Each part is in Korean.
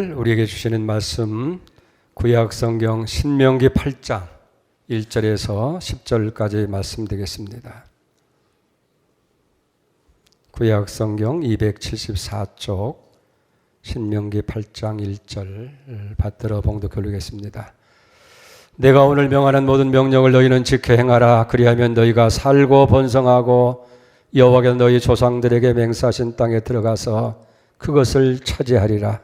우리에게 주시는 말씀 구약 성경 신명기 8장 1절에서 10절까지 말씀드리겠습니다. 구약 성경 274쪽 신명기 8장 1절 받들어 봉독해 올리겠습니다. 내가 오늘 명하는 모든 명령을 너희는 지켜 행하라. 그리하면 너희가 살고 번성하고 여호와께서 너희 조상들에게 맹세하신 땅에 들어가서 그것을 차지하리라.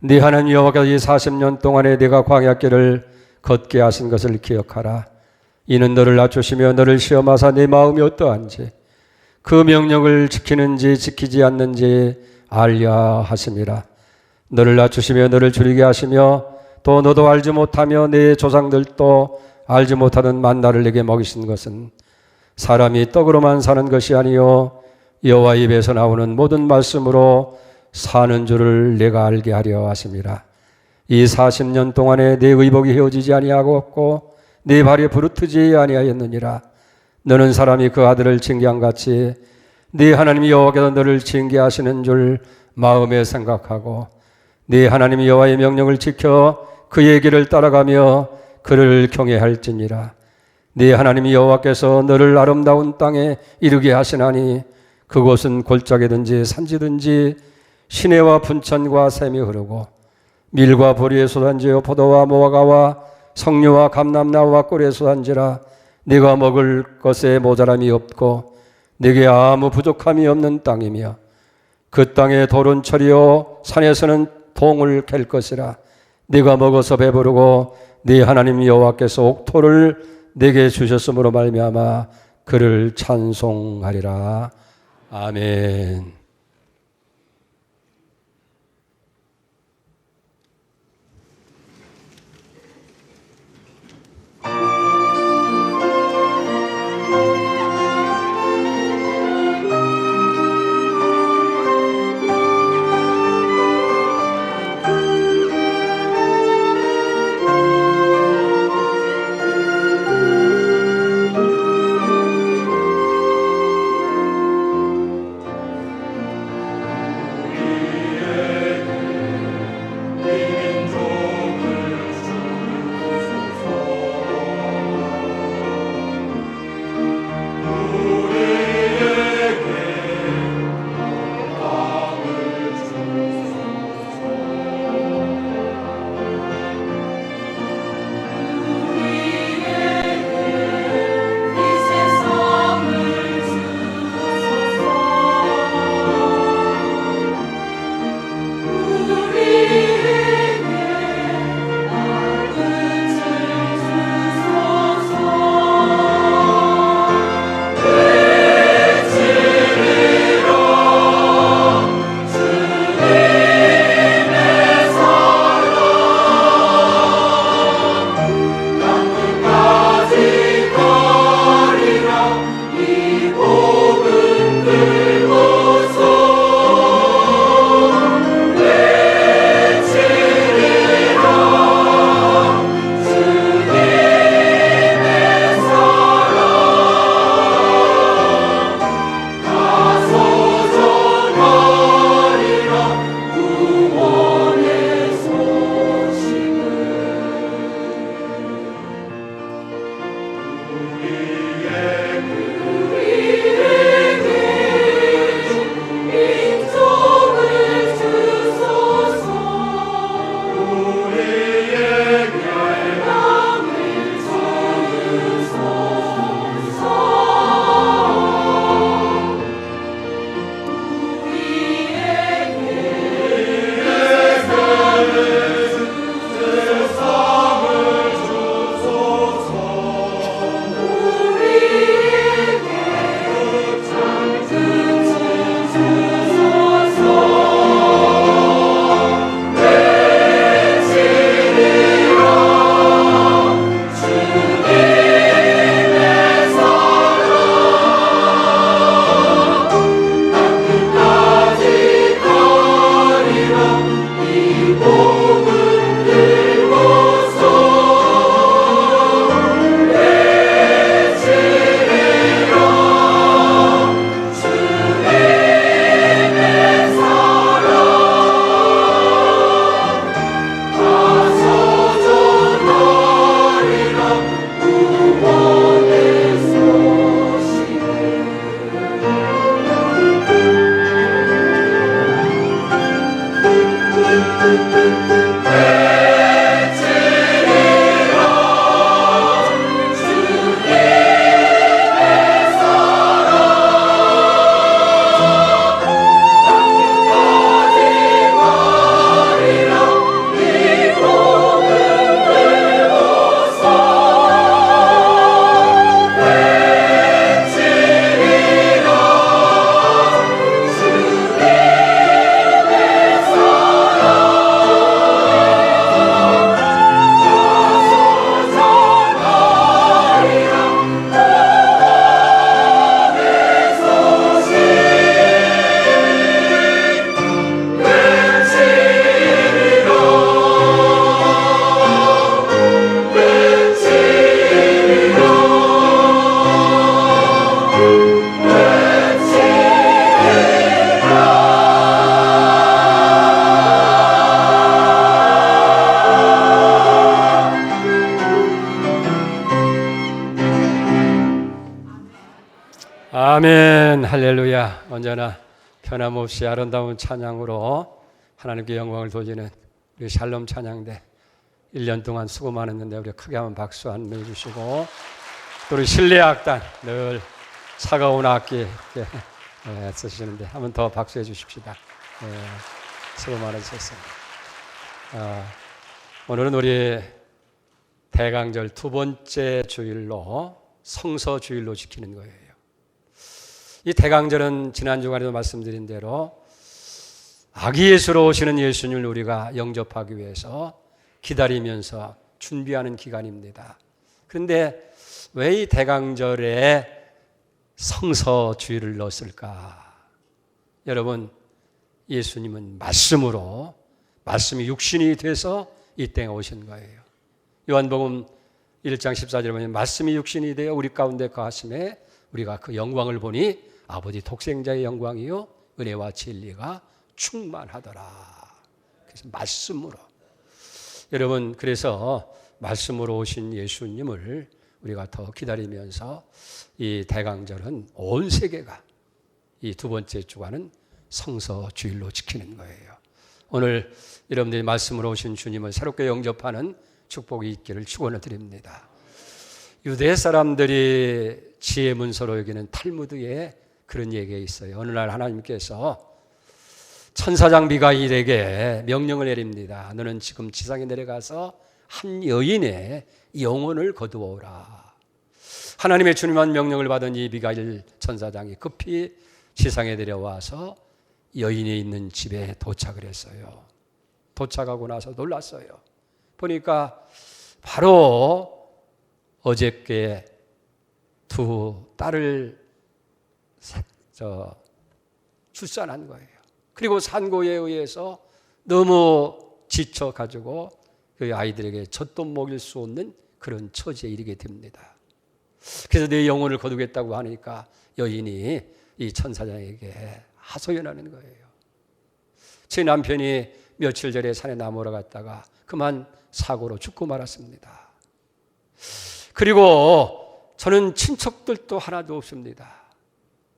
네 하나님 여호와께서 이 40년 동안에 네가 광야길을 걷게 하신 것을 기억하라. 이는 너를 낮추시며 너를 시험하사 네 마음이 어떠한지 그 명령을 지키는지 지키지 않는지 알려 하심이라. 너를 낮추시며 너를 줄이게 하시며 또 너도 알지 못하며 네 조상들도 알지 못하는 만나를 내게 먹이신 것은 사람이 떡으로만 사는 것이 아니요 여호와 입에서 나오는 모든 말씀으로 사는 줄을 내가 알게 하려 하심이라. 이 40년 동안에 내 의복이 헤어지지 아니하고 네 발이 부르트지 아니하였느니라. 너는 사람이 그 아들을 징계함같이 네 하나님 여호와께서 너를 징계하시는 줄 마음에 생각하고 네 하나님 여호와의 명령을 지켜 그의 길을 따라가며 그를 경외할지니라. 네 하나님 여호와께서 너를 아름다운 땅에 이르게 하시나니 그곳은 골짜기든지 산지든지 시내와 분천과 샘이 흐르고 밀과 보리에 쏟아지어 포도와 무화과와 석류와 감람나무와 꿀에 쏟아지라. 네가 먹을 것에 모자람이 없고 네게 아무 부족함이 없는 땅이며 그 땅에 돌은 철이요 산에서는 동을 캘 것이라. 네가 먹어서 배부르고 네 하나님 여호와께서 옥토를 네게 주셨으므로 말미암아 그를 찬송하리라. 아멘. 아멘, 할렐루야. 언제나 변함없이 아름다운 찬양으로 하나님께 영광을 돌리는 우리 샬롬 찬양대 1년 동안 수고 많았는데 우리 크게 한번 박수 한번 해주시고, 또 우리 실내악단 늘 차가운 악기 쓰시는데 한번 더 박수해 주십시다. 수고 많으셨습니다. 오늘은 우리 대강절 두 번째 주일로 성서주일로 지키는 거예요. 이 대강절은 지난 주간에도 말씀드린 대로 아기 예수로 오시는 예수님을 우리가 영접하기 위해서 기다리면서 준비하는 기간입니다. 그런데 왜 이 대강절에 성서주일을 넣었을까? 여러분, 예수님은 말씀이 육신이 돼서 이 땅에 오신 거예요. 요한복음 1장 14절에 보면 말씀이 육신이 되어 우리 가운데 거하심에 우리가 그 영광을 보니 아버지 독생자의 영광이요 은혜와 진리가 충만하더라. 그래서 말씀으로, 여러분, 그래서 말씀으로 오신 예수님을 우리가 더 기다리면서 이 대강절은 온 세계가 이 두 번째 주간은 성서주일로 지키는 거예요. 오늘 여러분들이 말씀으로 오신 주님을 새롭게 영접하는 축복이 있기를 축원을 드립니다. 유대 사람들이 지혜 문서로 여기는 탈무드에 그런 얘기가 있어요. 어느 날 하나님께서 천사장 미가일에게 명령을 내립니다. 너는 지금 지상에 내려가서 한 여인의 영혼을 거두어오라. 하나님의 주님한 명령을 받은 이 미가일 천사장이 급히 지상에 내려와서 여인이 있는 집에 도착을 했어요. 도착하고 나서 놀랐어요. 보니까 바로 어저께 두 딸을 출산한 거예요. 그리고 산고에 의해서 너무 지쳐가지고 그 아이들에게 젖도 먹일 수 없는 그런 처지에 이르게 됩니다. 그래서 내 영혼을 거두겠다고 하니까 여인이 이 천사장에게 하소연하는 거예요. 제 남편이 며칠 전에 산에 나무러 갔다가 그만 사고로 죽고 말았습니다. 그리고 저는 친척들도 하나도 없습니다.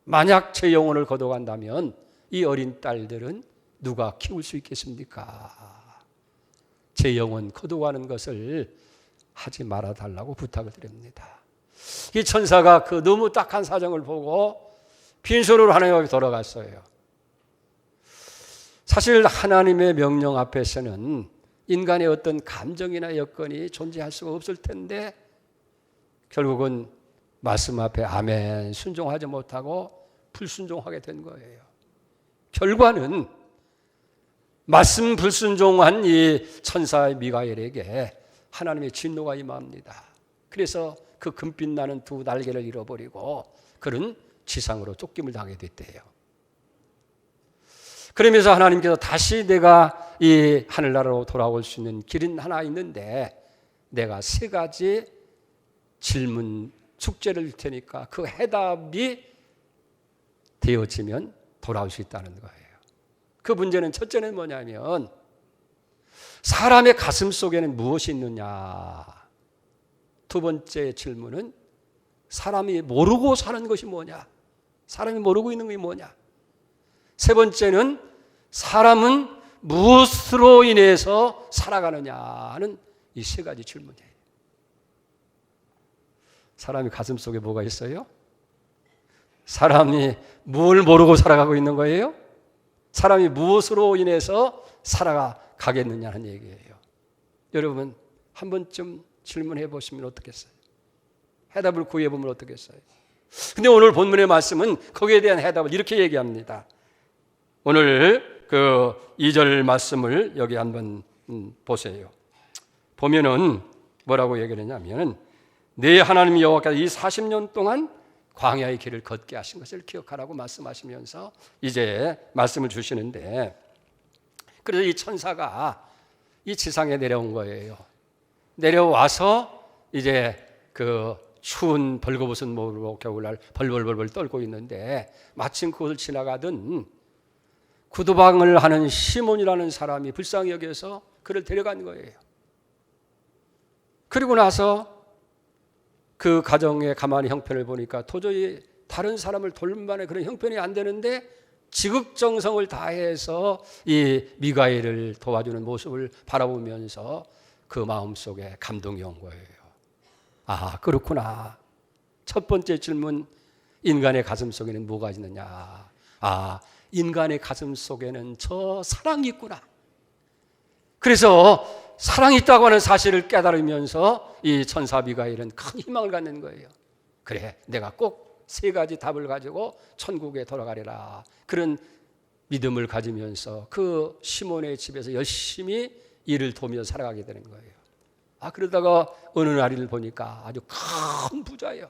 만약 제 영혼을 거둬간다면 이 어린 딸들은 누가 키울 수 있겠습니까? 제 영혼 거둬가는 것을 하지 말아달라고 부탁을 드립니다. 이 천사가 그 너무 딱한 사정을 보고 빈손으로 하나님 앞에 돌아갔어요. 사실 하나님의 명령 앞에서는 인간의 어떤 감정이나 여건이 존재할 수가 없을 텐데 결국은 말씀 앞에 아멘 순종하지 못하고 불순종하게 된 거예요. 결과는 말씀 불순종한 이 천사 미가엘에게 하나님의 진노가 임합니다. 그래서 그 금빛 나는 두 날개를 잃어버리고 그는 지상으로 쫓김을 당하게 됐대요. 그러면서 하나님께서 다시 내가 이 하늘나라로 돌아올 수 있는 길은 하나 있는데 내가 세 가지 질문 숙제를 줄 테니까 그 해답이 되어지면 돌아올 수 있다는 거예요. 그 문제는 첫째는 뭐냐면 사람의 가슴 속에는 무엇이 있느냐. 두 번째 질문은 사람이 모르고 사는 것이 뭐냐. 사람이 모르고 있는 것이 뭐냐. 세 번째는 사람은 무엇으로 인해서 살아가느냐 하는 이 세 가지 질문이에요. 사람이 가슴 속에 뭐가 있어요? 사람이 뭘 모르고 살아가고 있는 거예요? 사람이 무엇으로 인해서 살아가겠느냐는 얘기예요. 여러분 한 번쯤 질문해 보시면 어떻겠어요? 해답을 구해 보면 어떻겠어요? 근데 오늘 본문의 말씀은 거기에 대한 해답을 이렇게 얘기합니다. 오늘 그 2절 말씀을 여기 한번 보세요. 보면은 뭐라고 얘기를 했냐면은 내 하나님 여호와께서 이 40년 동안 광야의 길을 걷게 하신 것을 기억하라고 말씀하시면서 이제 말씀을 주시는데, 그래서 이 천사가 이 지상에 내려온 거예요. 내려와서 이제 그 추운 벌거벗은 몸으로 겨울날 벌벌벌 떨고 있는데, 마침 그곳을 지나가던 구두방을 하는 시몬이라는 사람이 불쌍히 여겨서 그를 데려간 거예요. 그리고 나서 그 가정의 가만히 형편을 보니까 도저히 다른 사람을 돌볼 만한 그런 형편이 안 되는데 지극정성을 다해서 이 미가엘을 도와주는 모습을 바라보면서 그 마음속에 감동이 온 거예요. 아, 그렇구나. 첫 번째 질문, 인간의 가슴 속에는 뭐가 있느냐? 아, 인간의 가슴 속에는 저 사랑이 있구나. 그래서 사랑이 있다고 하는 사실을 깨달으면서 이 천사 미가엘은 큰 희망을 갖는 거예요. 그래, 내가 꼭 세 가지 답을 가지고 천국에 돌아가리라. 그런 믿음을 가지면서 그 시몬의 집에서 열심히 일을 도우며 살아가게 되는 거예요. 아, 그러다가 어느 날을 보니까 아주 큰 부자예요.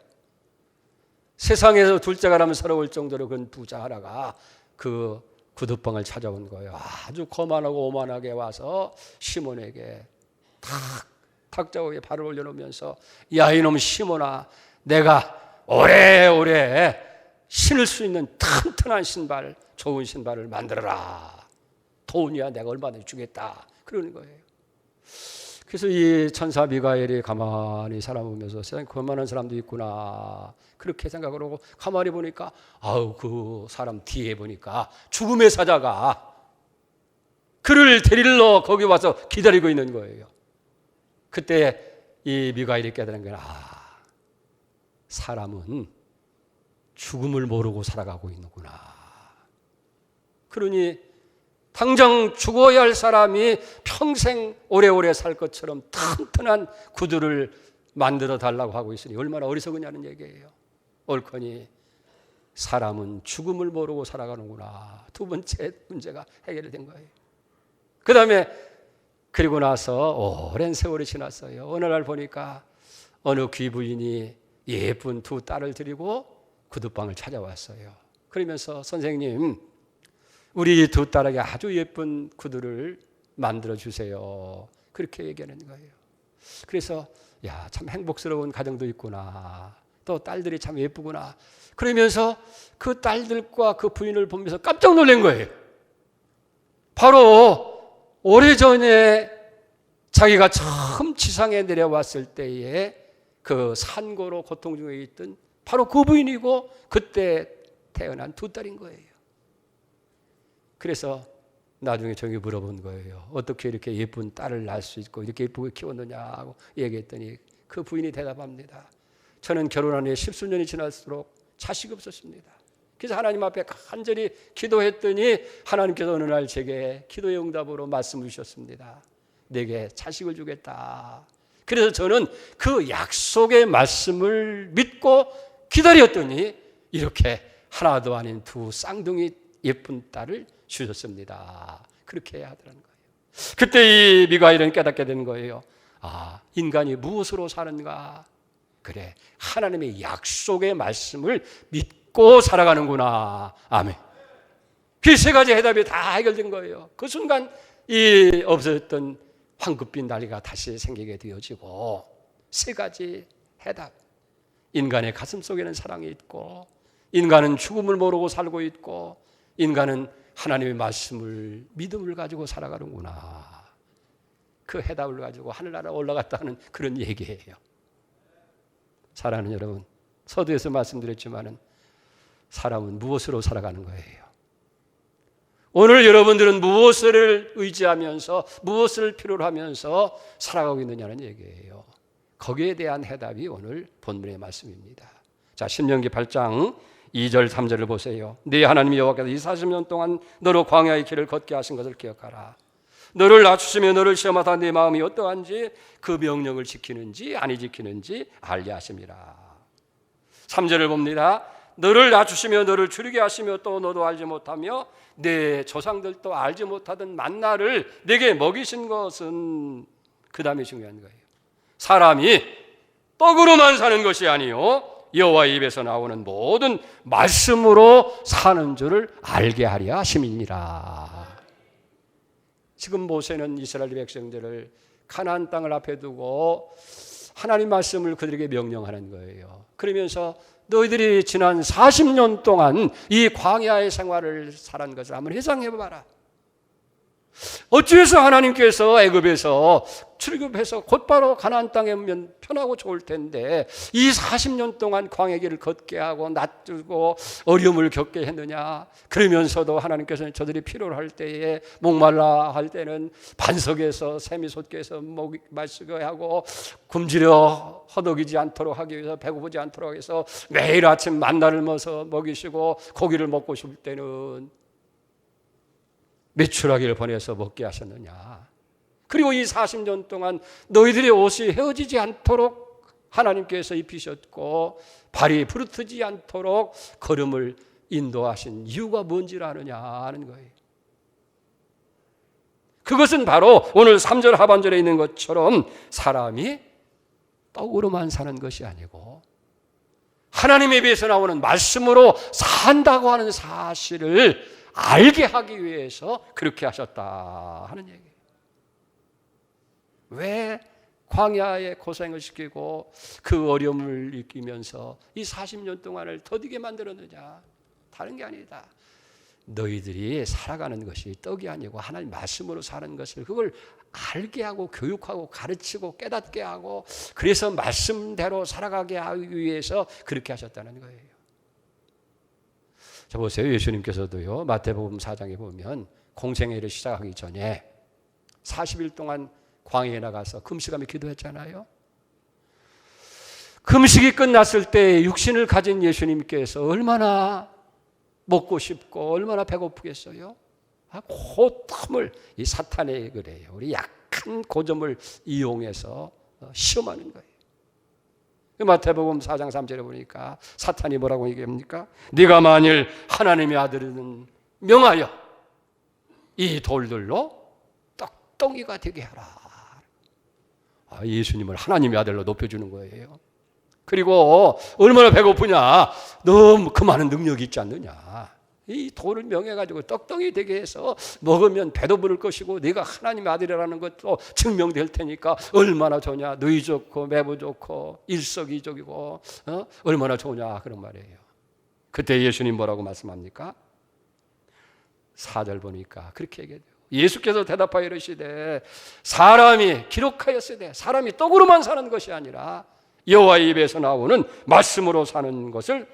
세상에서 둘째가 라면 서러울 정도로 그 부자 하나가 그 구두방을 찾아온 거예요. 아주 거만하고 오만하게 와서 시몬에게 탁자 위에 발을 올려놓으면서, 야, 이놈 시몬아, 내가 오래오래 신을 수 있는 튼튼한 신발, 좋은 신발을 만들어라. 돈이야 내가 얼마든지 주겠다. 그러는 거예요. 그래서 이 천사 미가엘이 가만히 살아보면서 세상에 거만한 사람도 있구나, 그렇게 생각을 하고 가만히 보니까, 아우, 그 사람 뒤에 보니까 죽음의 사자가 그를 데리러 거기 와서 기다리고 있는 거예요. 그때 이 미가엘이 깨달은 거야. 아, 사람은 죽음을 모르고 살아가고 있는구나. 그러니 당장 죽어야 할 사람이 평생 오래오래 살 것처럼 튼튼한 구두를 만들어 달라고 하고 있으니 얼마나 어리석으냐는 얘기예요. 옳거니 사람은 죽음을 모르고 살아가는구나. 두 번째 문제가 해결된 거예요. 그 다음에 그리고 나서 오랜 세월이 지났어요. 어느 날 보니까 어느 귀부인이 예쁜 두 딸을 데리고 구두방을 찾아왔어요. 그러면서, 선생님, 우리 두 딸에게 아주 예쁜 구두를 만들어 주세요. 그렇게 얘기하는 거예요. 그래서 야, 참 행복스러운 가정도 있구나. 또 딸들이 참 예쁘구나. 그러면서 그 딸들과 그 부인을 보면서 깜짝 놀란 거예요. 바로 오래전에 자기가 처음 지상에 내려왔을 때에 그 산고로 고통 중에 있던 바로 그 부인이고 그때 태어난 두 딸인 거예요. 그래서 나중에 저기 물어본 거예요. 어떻게 이렇게 예쁜 딸을 낳을 수 있고 이렇게 예쁘게 키웠느냐고 얘기했더니 그 부인이 대답합니다. 저는 결혼한 후에 10수년이 지날수록 자식이 없었습니다. 그래서 하나님 앞에 간절히 기도했더니 하나님께서 어느 날 제게 기도의 응답으로 말씀을 주셨습니다. 내게 자식을 주겠다. 그래서 저는 그 약속의 말씀을 믿고 기다렸더니 이렇게 하나도 아닌 두 쌍둥이 예쁜 딸을 주셨습니다. 그렇게 해야 하더라는 거예요. 그때 이 미가엘은 깨닫게 된 거예요. 아, 인간이 무엇으로 사는가? 그래, 하나님의 약속의 말씀을 믿고 살아가는구나. 아멘. 그 세 가지 해답이 다 해결된 거예요. 그 순간 이 없어졌던 황급빈 난리가 다시 생기게 되어지고, 세 가지 해답. 인간의 가슴 속에는 사랑이 있고, 인간은 죽음을 모르고 살고 있고, 인간은 하나님의 말씀을 믿음을 가지고 살아가는구나. 그 해답을 가지고 하늘나라 올라갔다는 그런 얘기예요. 사랑하는 여러분, 서두에서 말씀드렸지만은 사람은 무엇으로 살아가는 거예요? 오늘 여러분들은 무엇을 의지하면서 무엇을 필요로 하면서 살아가고 있느냐는 얘기예요. 거기에 대한 해답이 오늘 본문의 말씀입니다. 자, 신명기 8장 2절 3절을 보세요. 네 하나님 여호와께서 이 40년 동안 너로 광야의 길을 걷게 하신 것을 기억하라. 너를 낮추시며 너를 시험하다 네 마음이 어떠한지 그 명령을 지키는지 아니 지키는지 알게 하심이라. 3절을 봅니다. 너를 낮추시며 너를 줄이게 하시며 또 너도 알지 못하며 내 조상들도 알지 못하던 만나를 내게 먹이신 것은, 그 다음에 중요한 거예요. 사람이 떡으로만 사는 것이 아니요 여호와의 입에서 나오는 모든 말씀으로 사는 줄을 알게 하려 하심이니라. 지금 모세는 이스라엘 백성들을 가나안 땅을 앞에 두고 하나님 말씀을 그들에게 명령하는 거예요. 그러면서 너희들이 지난 40년 동안 이 광야의 생활을 살은 것을 한번 회상해 봐라. 어찌해서 하나님께서 애굽에서 출급해서 곧바로 가나안 땅에 오면 편하고 좋을 텐데 이 40년 동안 광야 길을 걷게 하고 낯뜨고 어려움을 겪게 했느냐. 그러면서도 하나님께서는 저들이 필요로 할 때에 목말라 할 때는 반석에서 샘이 솟게 해서 마시게 하고 굶주려 허덕이지 않도록 하기 위해서, 배고프지 않도록 해서 매일 아침 만나를 먹어서 먹이시고 고기를 먹고 싶을 때는 메추라기를 보내서 먹게 하셨느냐. 그리고 이 40년 동안 너희들의 옷이 헤어지지 않도록 하나님께서 입히셨고 발이 부르트지 않도록 걸음을 인도하신 이유가 뭔지를 아느냐 하는 거예요. 그것은 바로 오늘 3절 하반절에 있는 것처럼 사람이 떡으로만 사는 것이 아니고 하나님에 비해서 나오는 말씀으로 산다고 하는 사실을 알게 하기 위해서 그렇게 하셨다 하는 얘기예요. 왜 광야에 고생을 시키고 그 어려움을 느끼면서 이 40년 동안을 더디게 만들었느냐? 다른 게 아니다. 너희들이 살아가는 것이 떡이 아니고 하나님 말씀으로 사는 것을, 그걸 알게 하고 교육하고 가르치고 깨닫게 하고, 그래서 말씀대로 살아가게 하기 위해서 그렇게 하셨다는 거예요. 자, 보세요. 예수님께서도요, 마태복음 4장에 보면 공생애를 시작하기 전에 40일 동안 광야에 나가서 금식하며 기도했잖아요. 금식이 끝났을 때 육신을 가진 예수님께서 얼마나 먹고 싶고 얼마나 배고프겠어요? 고통을, 이 사탄의 그래요, 우리 약한 고점을 이용해서 시험하는 거예요. 마태복음 4장 3절에 보니까 사탄이 뭐라고 얘기합니까? 네가 만일 하나님의 아들은 명하여 이 돌들로 떡덩이가 되게 하라. 예수님을 하나님의 아들로 높여주는 거예요. 그리고 얼마나 배고프냐? 너 그 많은 능력이 있지 않느냐? 이 돌을 명해가지고 떡덩이 되게 해서 먹으면 배도 부를 것이고 네가 하나님의 아들이라는 것도 증명될 테니까 얼마나 좋냐? 너희 좋고 매부 좋고 일석이조이고 얼마나 좋냐 그런 말이에요. 그때 예수님 뭐라고 말씀합니까? 4절 보니까 그렇게 얘기해요. 예수께서 대답하여 이르시되 사람이 기록하였으되 사람이 떡으로만 사는 것이 아니라 여호와의 입에서 나오는 말씀으로 사는 것을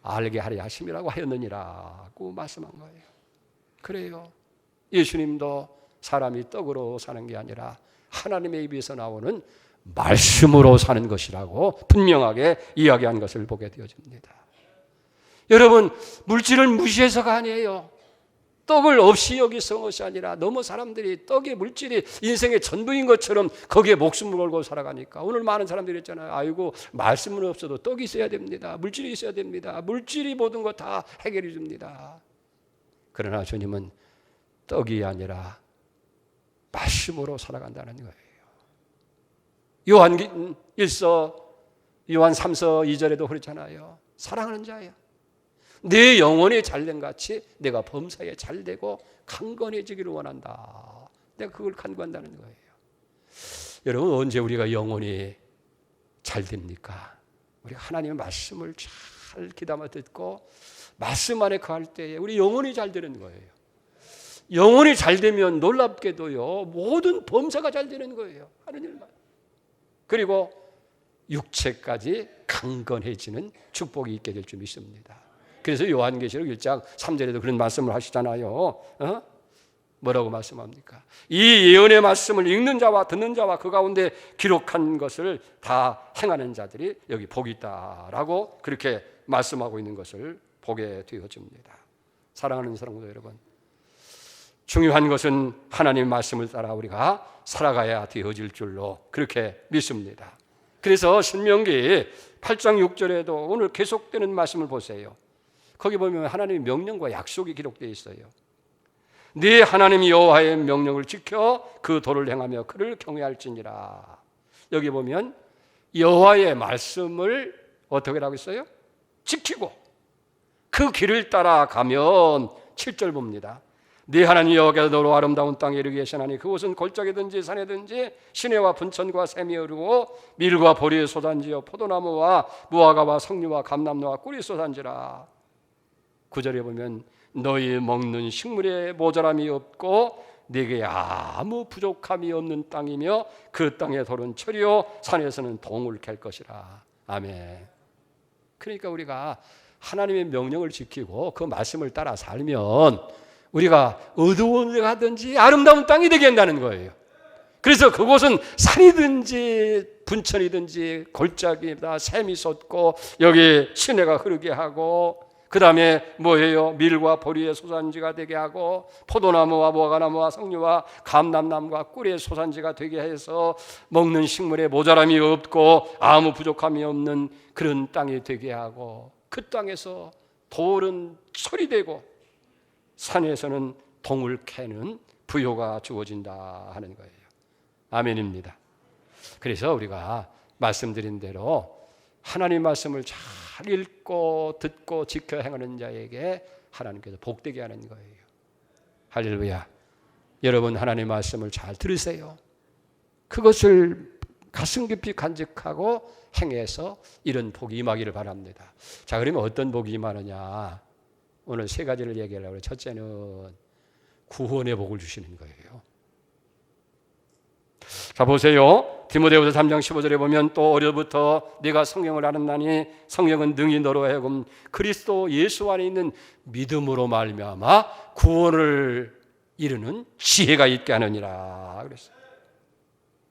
알게 하려 하심이라고 하였느니라고 말씀한 거예요. 그래요. 예수님도 사람이 떡으로 사는 게 아니라 하나님의 입에서 나오는 말씀으로 사는 것이라고 분명하게 이야기한 것을 보게 되어집니다. 여러분, 물질을 무시해서가 아니에요. 떡을 없이 여기서 것이 아니라 너무 사람들이 떡이 물질이 인생의 전부인 것처럼 거기에 목숨을 걸고 살아가니까 오늘 많은 사람들이 있잖아요. 아이고 말씀은 없어도 떡이 있어야 됩니다. 물질이 있어야 됩니다. 물질이 모든 것 다 해결해 줍니다. 그러나 주님은 떡이 아니라 말씀으로 살아간다는 거예요. 요한 1서 요한 3서 2절에도 그렇잖아요. 사랑하는 자예요. 내 영혼이 잘된 같이 내가 범사에 잘되고 강건해지기를 원한다. 내가 그걸 간구한다는 거예요. 여러분, 언제 우리가 영혼이 잘됩니까? 우리가 하나님의 말씀을 잘 귀담아 듣고 말씀 안에 거할 때에 우리 영혼이 잘 되는 거예요. 영혼이 잘 되면 놀랍게도요, 모든 범사가 잘 되는 거예요. 하는 일만. 그리고 육체까지 강건해지는 축복이 있게 될 줄 믿습니다. 그래서 요한계시록 1장 3절에도 그런 말씀을 하시잖아요. 뭐라고 말씀합니까? 이 예언의 말씀을 읽는 자와 듣는 자와 그 가운데 기록한 것을 다 행하는 자들이 여기 복이 있다라고 그렇게 말씀하고 있는 것을 보게 되어집니다. 사랑하는 성도 여러분, 중요한 것은 하나님의 말씀을 따라 우리가 살아가야 되어질 줄로 그렇게 믿습니다. 그래서 신명기 8장 6절에도 오늘 계속되는 말씀을 보세요. 거기 보면 하나님의 명령과 약속이 기록되어 있어요. 네 하나님 여호와의 명령을 지켜 그 도를 행하며 그를 경외할지니라. 여기 보면 여호와의 말씀을 어떻게 하고 있어요? 지키고 그 길을 따라가면 7절 봅니다. 네 하나님 여호와께서 너로 아름다운 땅에 이르게 하시나니 그곳은 골짜기든지 산이든지 시내와 분천과 샘이 흐르고 밀과 보리의 소산지요 포도나무와 무화과와 석류와 감람나무와 꿀이 소산지라. 9절에 보면 너희 먹는 식물에 모자람이 없고 네게 아무 부족함이 없는 땅이며 그 땅의 돌은 철이요 산에서는 동을 캘 것이라. 아멘. 그러니까 우리가 하나님의 명령을 지키고 그 말씀을 따라 살면 우리가 어두운 데 가든지 아름다운 땅이 되게 한다는 거예요. 그래서 그곳은 산이든지 분천이든지 골짜기다 샘이 솟고 여기 시내가 흐르게 하고 그 다음에 뭐예요? 밀과 보리의 소산지가 되게 하고 포도나무와 무화과나무와 석류와 감람나무와 꿀의 소산지가 되게 해서 먹는 식물에 모자람이 없고 아무 부족함이 없는 그런 땅이 되게 하고 그 땅에서 돌은 철이 되고 산에서는 동을 캐는 부요가 주어진다 하는 거예요. 아멘입니다. 그래서 우리가 말씀드린 대로 하나님 말씀을 잘 읽고 듣고 지켜 행하는 자에게 하나님께서 복되게 하는 거예요. 할렐루야. 여러분 하나님 말씀을 잘 들으세요. 그것을 가슴 깊이 간직하고 행해서 이런 복이 임하기를 바랍니다. 자, 그러면 어떤 복이 임하느냐? 오늘 세 가지를 얘기하려고 해요. 첫째는 구원의 복을 주시는 거예요. 자, 보세요. 디모데후서 3장 15절에 보면 또 어려부터 네가 성경을 알았나니 성경은 능히 너로 하여금 그리스도 예수 안에 있는 믿음으로 말미암아 구원을 이루는 지혜가 있게 하느니라 그랬어요.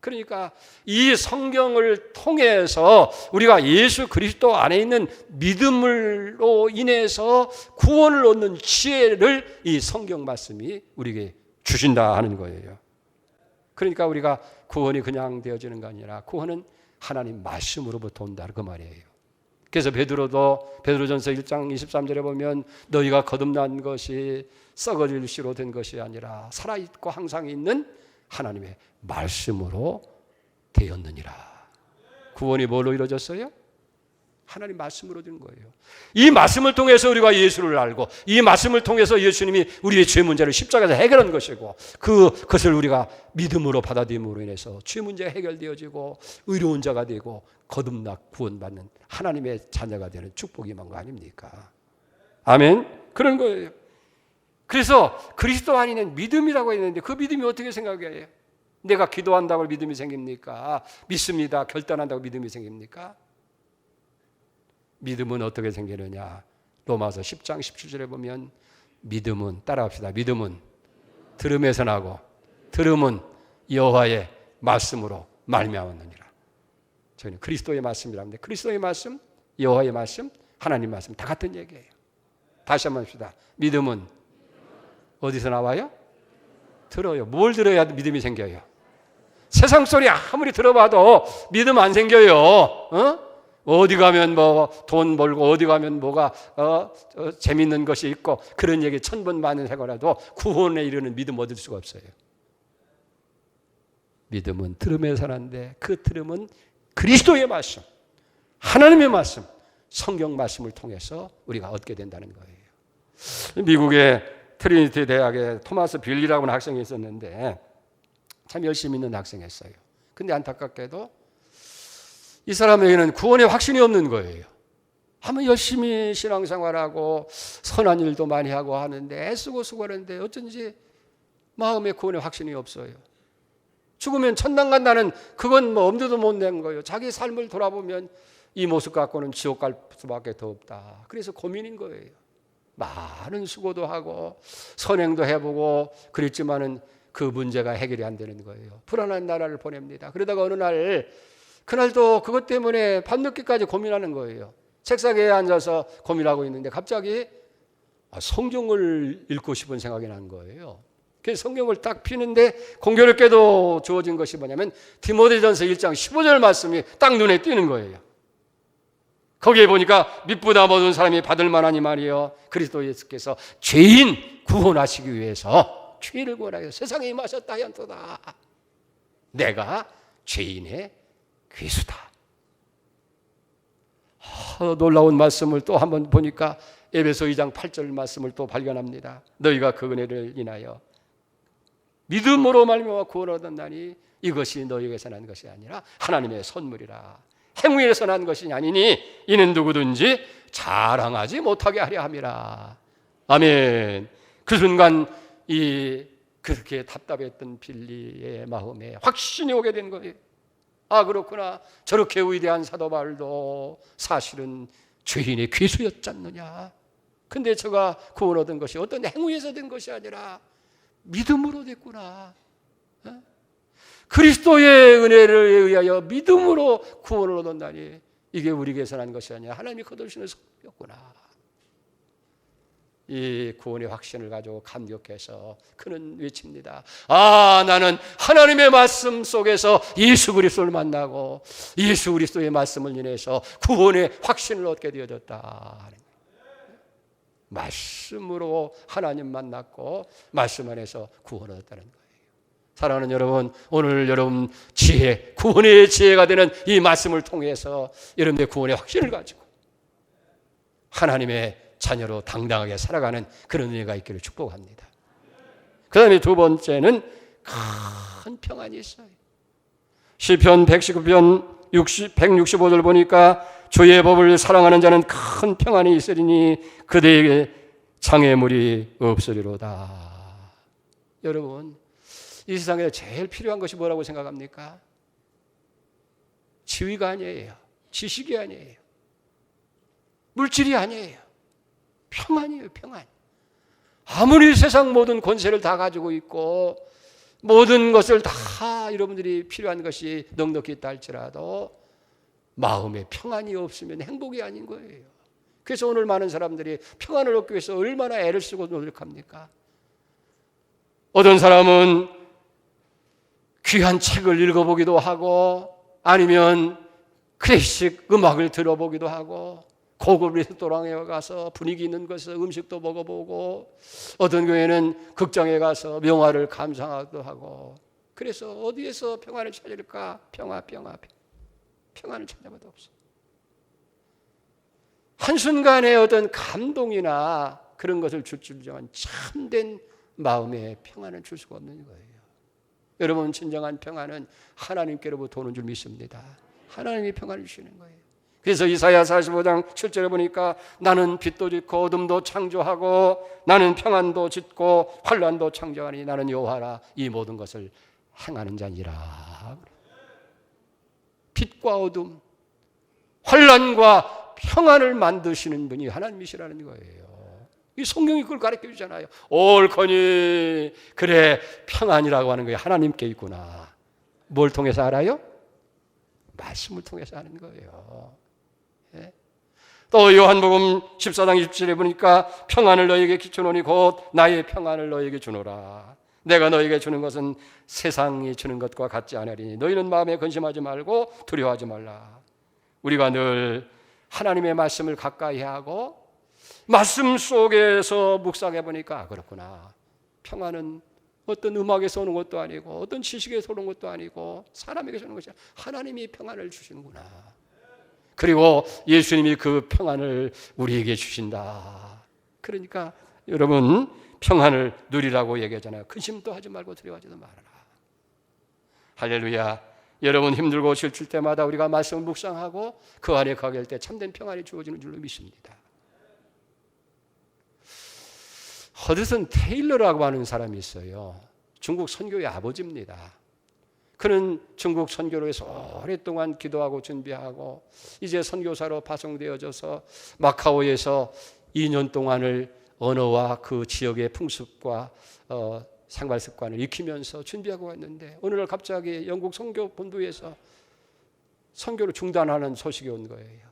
그러니까 이 성경을 통해서 우리가 예수 그리스도 안에 있는 믿음으로 인해서 구원을 얻는 지혜를 이 성경 말씀이 우리에게 주신다 하는 거예요. 그러니까 우리가 구원이 그냥 되어지는 거 아니라 구원은 하나님 말씀으로부터 온다 그 말이에요. 그래서 베드로전서 1장 23절에 보면 너희가 거듭난 것이 썩어질 씨로 된 것이 아니라 살아있고 항상 있는 하나님의 말씀으로 되었느니라. 구원이 뭘로 이루어졌어요? 하나님 말씀으로 된 거예요. 이 말씀을 통해서 우리가 예수를 알고 이 말씀을 통해서 예수님이 우리의 죄 문제를 십자가에서 해결한 것이고 그것을 우리가 믿음으로 받아들임으로 인해서 죄 문제가 해결되어지고 의로운 자가 되고 거듭나 구원받는 하나님의 자녀가 되는 축복이 임한 거 아닙니까? 아멘. 그런 거예요. 그래서 그리스도 안에는 믿음이라고 했는데 그 믿음이 어떻게 생각해요? 내가 기도한다고 믿음이 생깁니까? 믿습니다. 결단한다고 믿음이 생깁니까? 믿음은 어떻게 생기느냐? 로마서 10장 17절에 보면 믿음은 따라합시다. 믿음은 들음에서 나고 들음은 여호와의 말씀으로 말미암았느니라. 저희는 그리스도의 말씀이라는데 그리스도의 말씀, 여호와의 말씀, 하나님 말씀 다 같은 얘기예요. 다시 한번 합시다. 믿음은 어디서 나와요? 들어요. 뭘 들어야 믿음이 생겨요? 세상 소리 아무리 들어봐도 믿음 안 생겨요. 어디 가면 뭐 돈 벌고 어디 가면 뭐가 재밌는 것이 있고 그런 얘기 1000번 많이 하고라도 구원에 이르는 믿음 얻을 수가 없어요. 믿음은 들음에 사는데 그 들음은 그리스도의 말씀, 하나님의 말씀, 성경 말씀을 통해서 우리가 얻게 된다는 거예요. 미국의 트리니티 대학에 토마스 빌리라고 하는 학생이 있었는데 참 열심히 있는 학생이었어요. 근데 안타깝게도 이 사람에게는 구원의 확신이 없는 거예요. 하면 열심히 신앙생활하고 선한 일도 많이 하고 하는데 애쓰고 수고하는데 어쩐지 마음에 구원의 확신이 없어요. 죽으면 천당 간다는 그건 뭐 엄두도 못 낸 거예요. 자기 삶을 돌아보면 이 모습 갖고는 지옥 갈 수밖에 더 없다. 그래서 고민인 거예요. 많은 수고도 하고 선행도 해보고 그랬지만은 그 문제가 해결이 안 되는 거예요. 불안한 나라를 보냅니다. 그러다가 어느 날, 그날도 그것 때문에 밤늦게까지 고민하는 거예요. 책상에 앉아서 고민하고 있는데 갑자기 성경을 읽고 싶은 생각이 난 거예요. 그래서 성경을 딱 피는데 공교롭게도 주어진 것이 뭐냐면 디모데전서 1장 15절 말씀이 딱 눈에 띄는 거예요. 거기에 보니까 믿보다 모든 사람이 받을 만하니 말이요, 그리스도 예수께서 죄인 구원하시기 위해서 죄인을 구원하여 세상에 임하셨다 하였도다. 내가 죄인의 괴수다. 놀라운 말씀을 또 한번 보니까 에베소 2장 8절 말씀을 또 발견합니다. 너희가 그 은혜를 인하여 믿음으로 말미암아 구원을 얻었나니 이것이 너희에게서 난 것이 아니라 하나님의 선물이라. 행위에서 난 것이 아니니 이는 누구든지 자랑하지 못하게 하려 함이라. 아멘. 그 순간 그렇게 답답했던 빌리의 마음에 확신이 오게 된 거예요. 아, 그렇구나. 저렇게 위대한 사도 바울도 사실은 죄인의 괴수였지 않느냐. 근데 저가 구원 얻은 것이 어떤 행위에서 된 것이 아니라 믿음으로 됐구나. 그리스도의 은혜를 의하여 믿음으로 구원을 얻었다니 이게 우리에게서 난 것이 아니라 하나님이 거두시는 선물이었구나. 이 구원의 확신을 가지고 감격해서 그는 외칩니다. 아, 나는 하나님의 말씀 속에서 예수 그리스도를 만나고 예수 그리스도의 말씀을 인해서 구원의 확신을 얻게 되어졌다. 말씀으로 하나님 만났고 말씀 안에서 구원을 얻었다는 거예요. 사랑하는 여러분, 오늘 여러분 지혜, 구원의 지혜가 되는 이 말씀을 통해서 여러분의 구원의 확신을 가지고 하나님의 자녀로 당당하게 살아가는 그런 은혜가 있기를 축복합니다. 그 다음에 두 번째는 큰 평안이 있어요. 시편 119편 165절 보니까 주의 법을 사랑하는 자는 큰 평안이 있으리니 그대에게 장애물이 없으리로다. 여러분, 이 세상에 제일 필요한 것이 뭐라고 생각합니까? 지위가 아니에요. 지식이 아니에요. 물질이 아니에요. 평안이에요. 평안. 아무리 세상 모든 권세를 다 가지고 있고 모든 것을 다 여러분들이 필요한 것이 넉넉히 있다 할지라도 마음에 평안이 없으면 행복이 아닌 거예요. 그래서 오늘 많은 사람들이 평안을 얻기 위해서 얼마나 애를 쓰고 노력합니까? 어떤 사람은 귀한 책을 읽어보기도 하고 아니면 클래식 음악을 들어보기도 하고 고급 레스토랑에 가서 분위기 있는 것을 음식도 먹어보고 어떤 교회는 극장에 가서 명화를 감상하기도 하고 그래서 어디에서 평안을 찾을까? 평안을 찾아봐도 없어. 한순간에 어떤 감동이나 그런 것을 줄 줄지만 참된 마음의 평안을 줄 수가 없는 거예요. 여러분, 진정한 평안은 하나님께로부터 오는 줄 믿습니다. 하나님이 평안을 주시는 거예요. 그래서 이사야 45장 7절에 보니까 나는 빛도 짓고 어둠도 창조하고 나는 평안도 짓고 환난도 창조하니 나는 여호와라 이 모든 것을 행하는 자니라. 빛과 어둠, 환난과 평안을 만드시는 분이 하나님이시라는 거예요. 이 성경이 그걸 가르쳐 주잖아요. 옳거니 그래 평안이라고 하는 게 하나님께 있구나. 뭘 통해서 알아요? 말씀을 통해서 아는 거예요. 예? 또 요한복음 14장 27절에 보니까 평안을 너에게 끼쳐노니 곧 나의 평안을 너에게 주노라. 내가 너에게 주는 것은 세상이 주는 것과 같지 않으리니 너희는 마음에 근심하지 말고 두려워하지 말라. 우리가 늘 하나님의 말씀을 가까이 하고 말씀 속에서 묵상해 보니까 그렇구나. 평안은 어떤 음악에서 오는 것도 아니고 어떤 지식에서 오는 것도 아니고 사람에게서 오는 것이 아니라 하나님이 평안을 주시는구나. 그리고 예수님이 그 평안을 우리에게 주신다. 그러니까 여러분 평안을 누리라고 얘기하잖아요. 근심도 하지 말고 두려워하지도 말아라. 할렐루야. 여러분 힘들고 지칠 때마다 우리가 말씀을 묵상하고 그 안에 가게 할 때 참된 평안이 주어지는 줄로 믿습니다. 허드슨 테일러라고 하는 사람이 있어요. 중국 선교의 아버지입니다. 그는 중국 선교를 위해서 오랫동안 기도하고 준비하고 이제 선교사로 파송되어져서 마카오에서 2년 동안을 언어와 그 지역의 풍습과 생활 습관을 익히면서 준비하고 왔는데 오늘날 갑자기 영국 선교 본부에서 선교를 중단하는 소식이 온 거예요.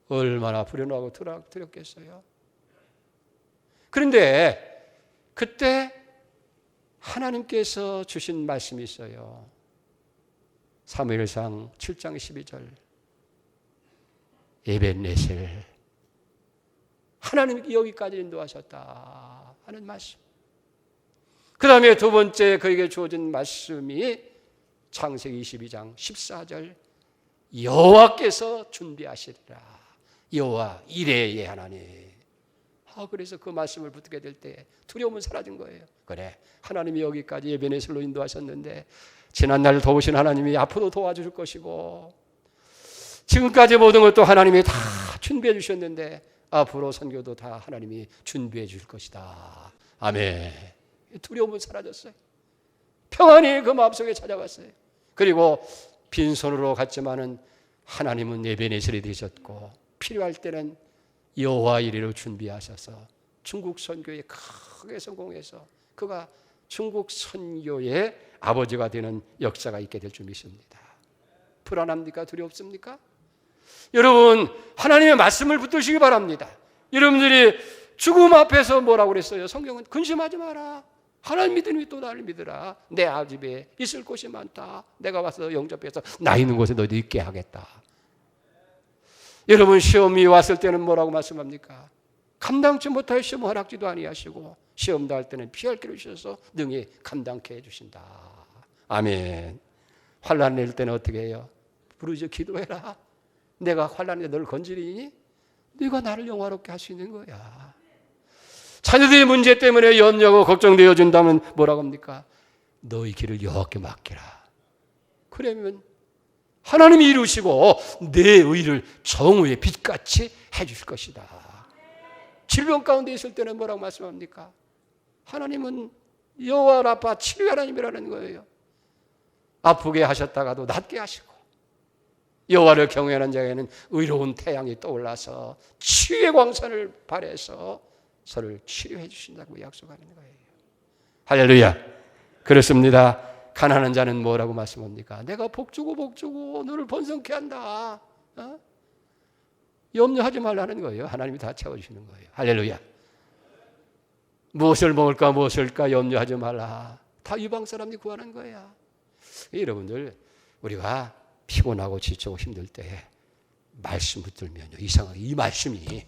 얼마나 불효하고 두렵겠어요. 그런데 그때 하나님께서 주신 말씀이 있어요. 사무엘상 7장 12절. 에벤네셀, 하나님이 여기까지 인도하셨다 하는 말씀. 그 다음에 두 번째 그에게 주어진 말씀이 창세기 22장 14절. 여호와께서 준비하시리라. 여호와 이레의 하나님. 그래서 그 말씀을 붙들게 될 때 두려움은 사라진 거예요. 그래, 하나님이 여기까지 에벤네셀로 인도하셨는데 지난날 도우신 하나님이 앞으로 도와줄 것이고 지금까지 모든 것도 하나님이 다 준비해 주셨는데 앞으로 선교도 다 하나님이 준비해 줄 것이다. 아멘. 두려움은 사라졌어요. 평안이 그 마음속에 찾아왔어요. 그리고 빈손으로 갔지만은 하나님은 에벤네셀이 되셨고 필요할 때는 여호와 이레로 준비하셔서 중국 선교에 크게 성공해서 그가 중국 선교의 아버지가 되는 역사가 있게 될 줄 믿습니다. 불안합니까? 두렵습니까? 여러분, 하나님의 말씀을 붙드시기 바랍니다. 여러분들이 죽음 앞에서 뭐라고 그랬어요? 성경은 근심하지 마라. 하나님 믿으니 또 나를 믿으라. 내 집에 있을 곳이 많다. 내가 와서 영접해서 나 있는 곳에 너희도 있게 하겠다. 여러분, 시험이 왔을 때는 뭐라고 말씀합니까? 감당치 못할 시험 허락지도 아니하시고 시험 당할 때는 피할 길을 주셔서 능히 감당케 해주신다. 아멘. 환난 낼 때는 어떻게 해요? 부르짖어 기도해라. 내가 환난에 널 건지리니 네가 나를 영화롭게 할 수 있는 거야. 자녀들의 문제 때문에 염려하고 걱정되어 준다면 뭐라고 합니까? 너희 길을 여호와께 맡기라. 그러면 하나님이 이루시고 내 의를 정의의 빛같이 해주실 것이다. 질병 가운데 있을 때는 뭐라고 말씀합니까? 하나님은 여호와 라파 치료의 하나님이라는 거예요. 아프게 하셨다가도 낫게 하시고 여호와를 경외하는 자에게는 의로운 태양이 떠올라서 치유의 광선을 발해서 서를 치료해 주신다고 약속하는 거예요. 할렐루야. 그렇습니다. 가난한 자는 뭐라고 말씀합니까? 내가 복주고 너를 번성케 한다. 염려하지 말라는 거예요. 하나님이 다 채워주시는 거예요. 할렐루야. 무엇을 먹을까 무엇을까 염려하지 말라. 다 이방 사람들이 구하는 거야. 여러분들, 우리가 피곤하고 지치고 힘들 때 말씀 붙들면요, 이상하게 이 말씀이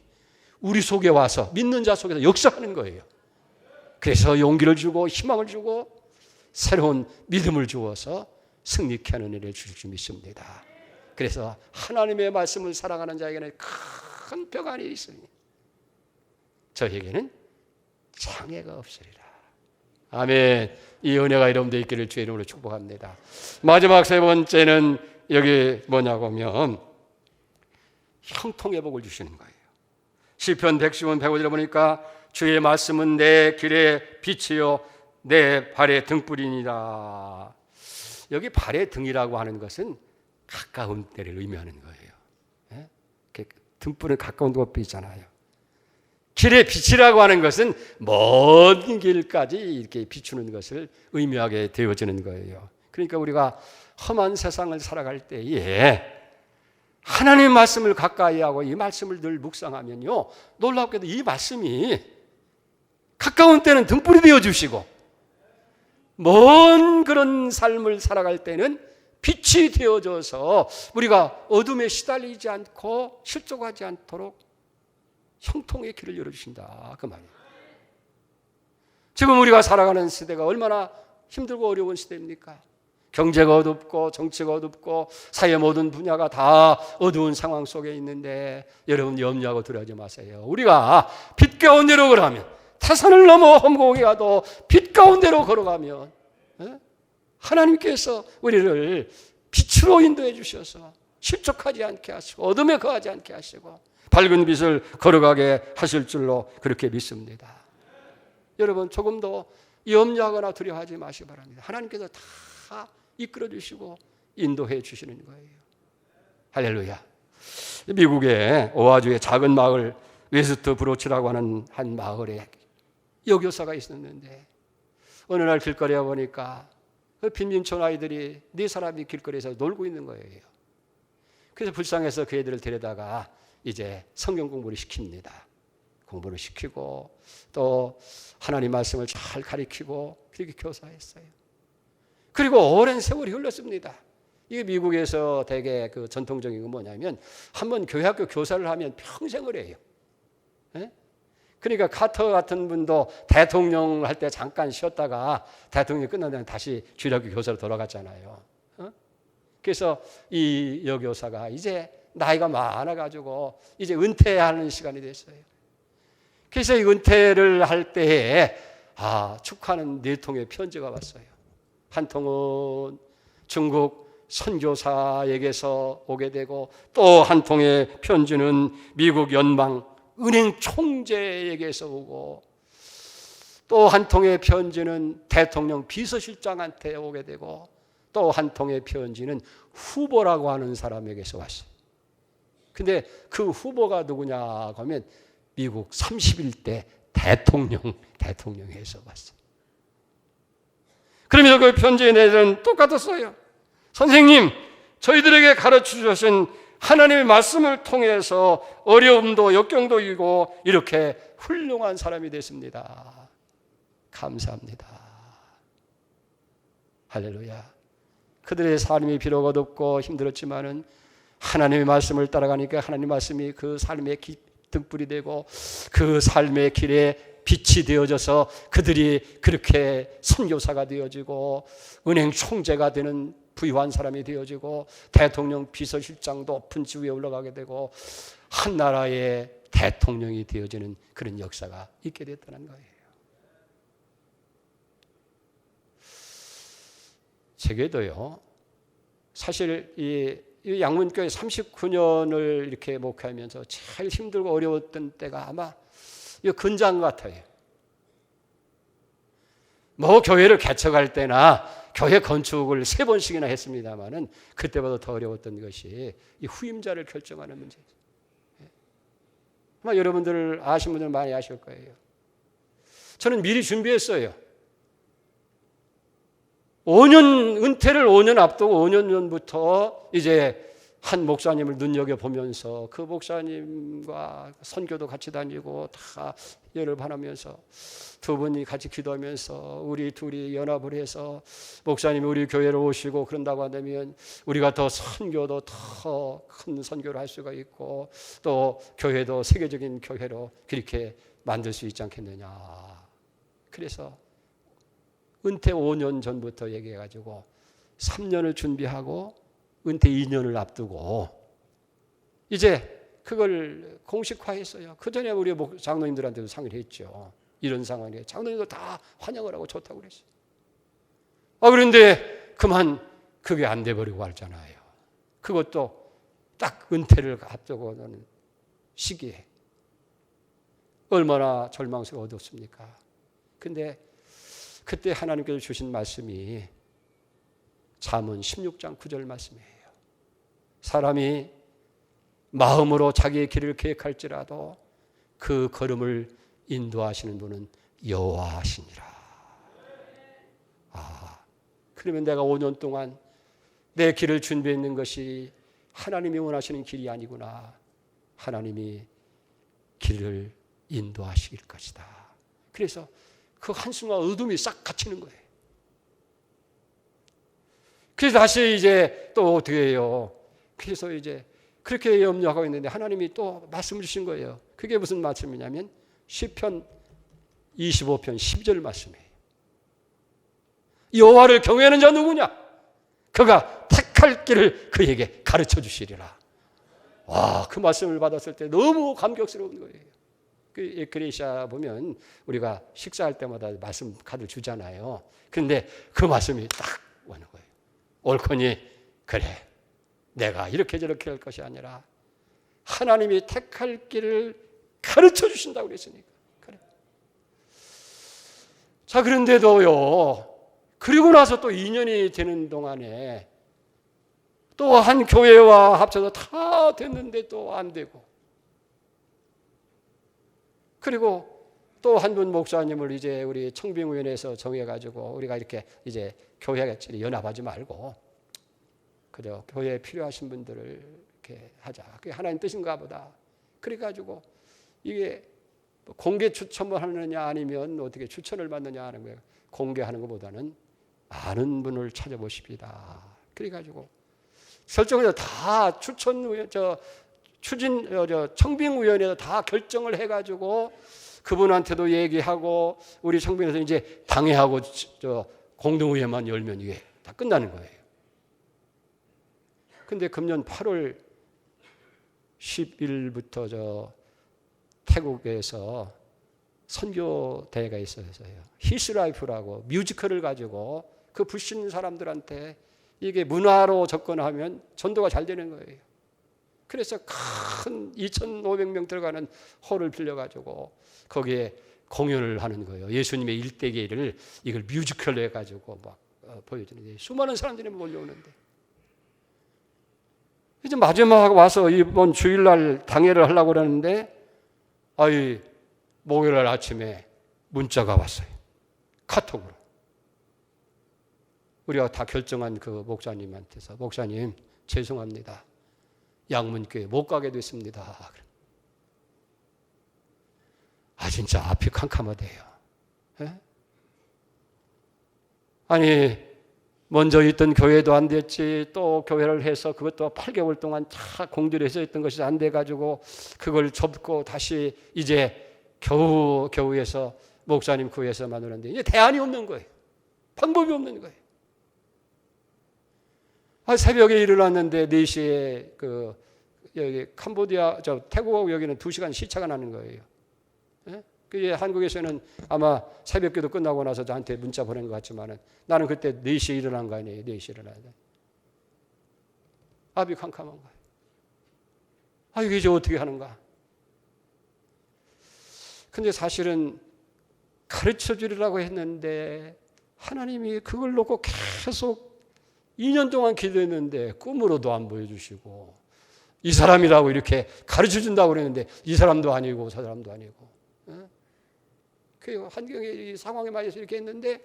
우리 속에 와서 믿는 자 속에서 역사하는 거예요. 그래서 용기를 주고 희망을 주고 새로운 믿음을 주어서 승리케 하는 일을 주실 줄 믿습니다. 그래서 하나님의 말씀을 살아가는 자에게는 큰 평안이 있으니 저에게는 장애가 없으리라. 아멘. 이 은혜가 여러분들 있기를 주의 이름으로 축복합니다. 마지막 세 번째는 여기 뭐냐고 하면 형통의 복을 주시는 거예요. 시편 110편 105절에 보니까 주의 말씀은 내 길의 빛이요 내 발의 등불이니라. 여기 발의 등이라고 하는 것은 가까운 데를 의미하는 거예요. 등불은 가까운 곳 있잖아요. 길의 빛이라고 하는 것은 먼 길까지 이렇게 비추는 것을 의미하게 되어지는 거예요. 그러니까 우리가 험한 세상을 살아갈 때에 하나님의 말씀을 가까이 하고 이 말씀을 늘 묵상하면요, 놀랍게도 이 말씀이 가까운 때는 등불이 되어주시고 먼 그런 삶을 살아갈 때는 빛이 되어져서 우리가 어둠에 시달리지 않고 실족하지 않도록 형통의 길을 열어주신다, 그 말이에요. 지금 우리가 살아가는 시대가 얼마나 힘들고 어려운 시대입니까? 경제가 어둡고 정치가 어둡고 사회 모든 분야가 다 어두운 상황 속에 있는데 여러분 염려하고 두려워하지 마세요. 우리가 빛 가운데로 걸어가면, 태산을 넘어 험곡에 가도 빛 가운데로 걸어가면 하나님께서 우리를 빛으로 인도해 주셔서 실족하지 않게 하시고 어둠에 거하지 않게 하시고 밝은 빛을 걸어가게 하실 줄로 그렇게 믿습니다. 여러분 조금 더 염려하거나 두려워하지 마시기 바랍니다. 하나님께서 다 이끌어 주시고 인도해 주시는 거예요. 할렐루야. 미국의 오하주의 작은 마을 웨스트 브로치라고 하는 한 마을에 여교사가 있었는데 어느 날 길거리에 보니까 그 빈민촌 아이들이 4사람이 길거리에서 놀고 있는 거예요. 그래서 불쌍해서 그 애들을 데려다가 이제 성경 공부를 시킵니다. 공부를 시키고 또 하나님 말씀을 잘 가르치고 그렇게 교사했어요. 그리고 오랜 세월이 흘렀습니다. 이게 미국에서 되게 그 전통적인 건 뭐냐면 한번 교회학교 교사를 하면 평생을 해요. 네? 그러니까 카터 같은 분도 대통령 할 때 잠깐 쉬었다가 대통령이 끝난 다음에 다시 주일학교 교사로 돌아갔잖아요. 그래서 이 여교사가 이제 나이가 많아가지고 이제 은퇴하는 시간이 됐어요. 그래서 이 은퇴를 할 때에 축하하는 4통의 편지가 왔어요. 한 통은 중국 선교사에게서 오게 되고 또 한 통의 편지는 미국 연방 은행 총재에게서 오고 또 한 통의 편지는 대통령 비서실장한테 오게 되고 또 한 통의 편지는 후보라고 하는 사람에게서 왔어요. 근데 그 후보가 누구냐 하면 미국 31대 대통령에서 왔어요. 그러면서 그 편지의 내용은 똑같았어요. 선생님, 저희들에게 가르쳐 주신 하나님의 말씀을 통해서 어려움도 역경도 이기고 이렇게 훌륭한 사람이 됐습니다. 감사합니다. 할렐루야. 그들의 삶이 비록 어둡고 힘들었지만은 하나님의 말씀을 따라가니까 하나님의 말씀이 그 삶의 등불이 되고 그 삶의 길에 빛이 되어져서 그들이 그렇게 선교사가 되어지고 은행 총재가 되는 부유한 사람이 되어지고 대통령 비서실장도 높은 지위에 올라가게 되고 한 나라의 대통령이 되어지는 그런 역사가 있게 됐다는 거예요. 제게도요, 사실 이 양문교회 39년을 이렇게 목회하면서 제일 힘들고 어려웠던 때가 아마 이 근장 같아요. 뭐 교회를 개척할 때나 교회 건축을 3번씩이나 했습니다만은 그때보다 더 어려웠던 것이 이 후임자를 결정하는 문제죠. 아마 여러분들 아시는 분들 많이 아실 거예요. 저는 미리 준비했어요. 5년 은퇴를 5년 앞두고 5년 전부터 이제 한 목사님을 눈여겨보면서 그 목사님과 선교도 같이 다니고 다 연합하면서 두 분이 같이 기도하면서 우리 둘이 연합을 해서 목사님이 우리 교회로 오시고 그런다고 한다면 우리가 더 선교도 더 큰 선교를 할 수가 있고 또 교회도 세계적인 교회로 그렇게 만들 수 있지 않겠느냐. 그래서 은퇴 5년 전부터 얘기해가지고 3년을 준비하고 은퇴 2년을 앞두고 이제 그걸 공식화했어요. 그 전에 우리 장로님들한테도 상의를 했죠. 이런 상황에 장로님도 다 환영을 하고 좋다고 그랬어요. 그런데 그만 그게 안 돼버리고 말잖아요. 그것도 딱 은퇴를 앞두고 하는 시기에 얼마나 절망스러워 어둡습니까? 근데 그때 하나님께서 주신 말씀이 잠언 16장 9절 말씀이에요. 사람이 마음으로 자기의 길을 계획할지라도 그 걸음을 인도하시는 분은 여호와시니라. 그러면 내가 5년 동안 내 길을 준비했는 것이 하나님이 원하시는 길이 아니구나. 하나님이 길을 인도하실 것이다. 그래서 그 한숨과 어둠이 싹 갇히는 거예요. 그래서 다시 이제 또 어떻게 해요? 그래서 이제 그렇게 염려하고 있는데 하나님이 또 말씀을 주신 거예요. 그게 무슨 말씀이냐면 시편 25편 10절 말씀이에요. 여호와를 경외하는 자 누구냐? 그가 택할 길을 그에게 가르쳐 주시리라. 와, 그 말씀을 받았을 때 너무 감격스러운 거예요. 그 에크레시아 보면 우리가 식사할 때마다 말씀 카드 주잖아요. 그런데 그 말씀이 딱 오는 거예요. 옳거니 그래, 내가 이렇게 저렇게 할 것이 아니라 하나님이 택할 길을 가르쳐 주신다고 그랬으니까. 그래. 자, 그런데도요, 그리고 나서 또 2년이 되는 동안에 또 한 교회와 합쳐서 다 됐는데 또 안 되고 그리고 또 한 분 목사님을 이제 우리 청빙위원회에서 정해가지고 우리가 이렇게 이제 교회같이 연합하지 말고 그저 교회에 필요하신 분들을 이렇게 하자. 그게 하나님 뜻인가 보다. 그래가지고 이게 공개 추천을 하느냐 아니면 어떻게 추천을 받느냐 하는 거예요. 공개하는 것보다는 아는 분을 찾아보십니다. 그래가지고 설정해서 다 청빙위원회에서 다 결정을 해가지고 그분한테도 얘기하고 우리 청빙에서 이제 당회하고 공동의회만 열면 이게 다 끝나는 거예요. 근데 금년 8월 10일부터 태국에서 선교 대회가 있었어요. 히스라이프라고 뮤지컬을 가지고 그 불신 사람들한테 이게 문화로 접근하면 전도가 잘 되는 거예요. 그래서 큰 2,500명 들어가는 홀을 빌려가지고 거기에 공연을 하는 거예요. 예수님의 일대기를 이걸 뮤지컬로 해가지고 막 보여주는데 수많은 사람들이 몰려오는데 이제 마지막 와서 이번 주일날 당회를 하려고 그러는데 목요일날 아침에 문자가 왔어요. 카톡으로. 우리가 다 결정한 그 목사님한테서 목사님 죄송합니다. 양문교회 못 가게 됐습니다. 진짜 앞이 캄캄하대요. 예? 아니 먼저 있던 교회도 안 됐지 또 교회를 해서 그것도 8개월 동안 다 공들여서 있던 것이 안 돼가지고 그걸 접고 다시 이제 겨우에서 목사님 교회에서 만나는데 이제 대안이 없는 거예요. 방법이 없는 거예요. 새벽에 일어났는데 4시에 여기 캄보디아 태국하고 여기는 2시간 시차가 나는 거예요. 예? 그게 한국에서는 아마 새벽기도 끝나고 나서 저한테 문자 보낸 것 같지만은 나는 그때 4시에 일어난 거 아니에요. 4시에 일어나야 돼. 앞이 캄캄한 거예요. 이게 이제 어떻게 하는가? 근데 사실은 가르쳐 주리라고 했는데 하나님이 그걸 놓고 계속 2년 동안 기도했는데 꿈으로도 안 보여주시고 이 사람이라고 이렇게 가르쳐 준다고 그랬는데 이 사람도 아니고 저 사람도 아니고 그 환경의 이 상황에 맞아서 이렇게 했는데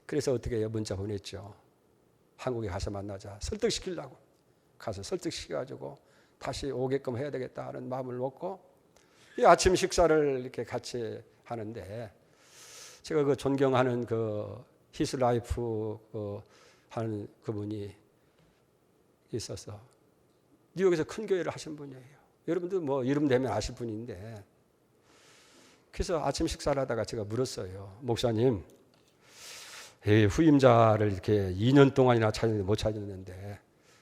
그래서 어떻게 해요? 문자 보냈죠. 한국에 가서 만나자. 설득시키려고 가서 설득시켜가지고 다시 오게끔 해야 되겠다 하는 마음을 먹고 이 아침 식사를 이렇게 같이 하는데 제가 그 존경하는 히스라이프 하는 그분이 있어서 뉴욕에서 큰 교회를 하신 분이에요. 여러분들 뭐 이름 대면 아실 분인데 그래서 아침 식사를 하다가 제가 물었어요. 목사님, 후임자를 이렇게 2년 동안이나 찾았는데 못 찾았는데